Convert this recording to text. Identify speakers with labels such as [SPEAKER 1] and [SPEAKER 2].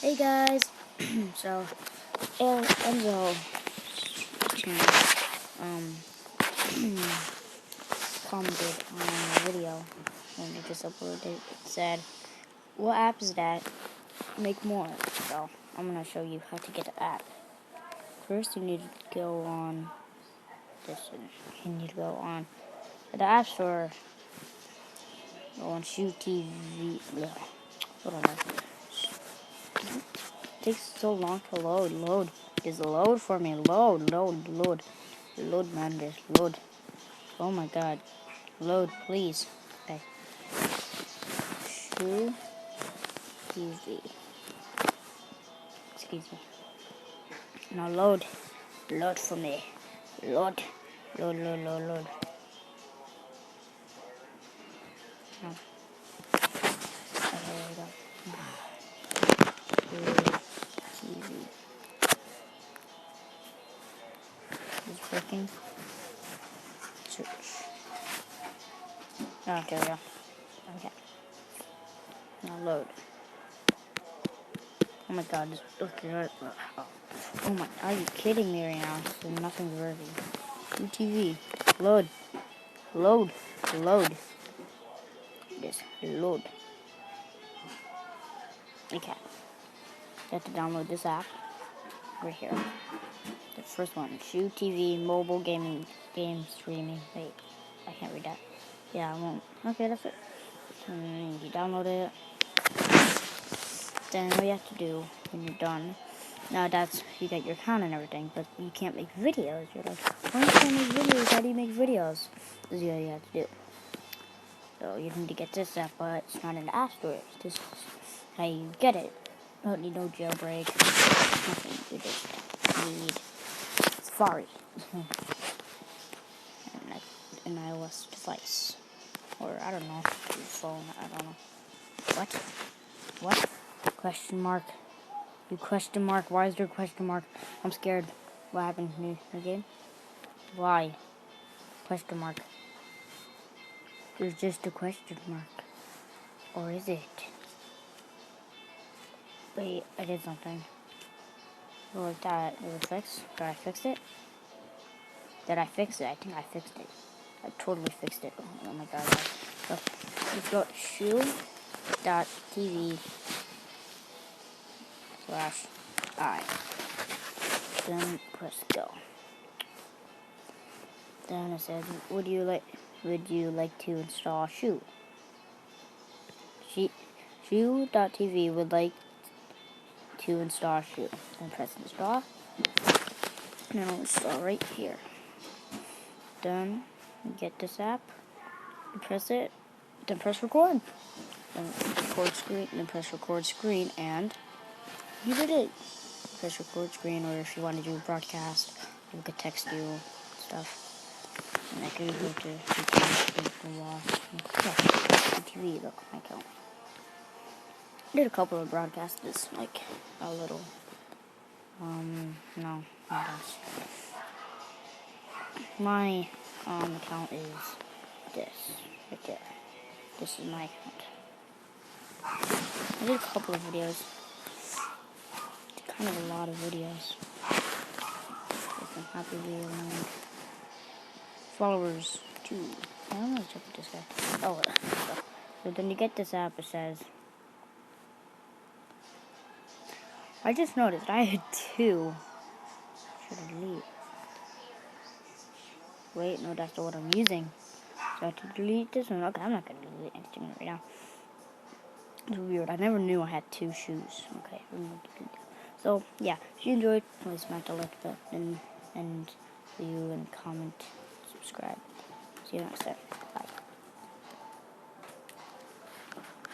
[SPEAKER 1] Hey guys, so Enzo channel commented on a video when they just uploaded it. It said, "What app is that? Make more." So I'm gonna show you how to get the app. First, you need to go on this. You need to go on the App Store. Go on shou TV. Hold on. It takes so long to load. Load. Just load for me. Load, man, just load. Oh my god. Load, please. Okay. shou TV. Excuse me. Now load. Load for me. Load. Load. No. Okay, there we go. TV. Is working. Search. Oh, there we go. Okay. Now load. Oh my god, this oh my, are you kidding me right now? So nothing's working. UTV. Load. Just load. Okay. You have to download this app. Right here. The first one. shou TV, mobile game streaming. Wait, I can't read that. Yeah, I won't. Okay, that's it. And you download it. Then what you have to do when you're done. Now that's, you get your account and everything, but you can't make videos. You're like, why can't you make videos? How do you make videos? This is what you have to do. So you need to get this app, but it's not in the App Store. This is how you get it. Don't need no jailbreak. Nothing. You just need Safari. and an iOS device. Or I don't know, your phone, I don't know. What? Question mark. You question mark. Why is there a question mark? I'm scared. What happened to me again? Why? Question mark. There's just a question mark. Or is it? Wait, I did something. Oh, like that. Did it fix? Did I fix it? Did I fix it? I think I fixed it. I totally fixed it. Oh my god. So, let's go shou.tv/I. Then press go. Then it says, would you like to install shou? shou.tv would like to install shou. Then press install. And it'll install right here. Then you get this app. You press it. Then press record. Then record screen. Then press record screen, and you did it. Press record screen, or if you want to do a broadcast, people could text you stuff. And I could go to TV, look, my account. I did a couple of broadcasts, just like a little, no, not else. My, account is this, right there. This is my account. I did a couple of videos. Kind of a lot of videos. I'm happy we learned. Followers 2. I don't know what's up with this guy. Oh, so then you get this app. It says, I just noticed I had 2. Should I delete? Wait, no, that's the one I'm using. So I have to delete this one. Okay, I'm not gonna delete anything right now. It's weird. I never knew I had 2 shoes. Okay, so yeah, if you enjoyed, please smack the like button and leave and comment, subscribe. See you next time.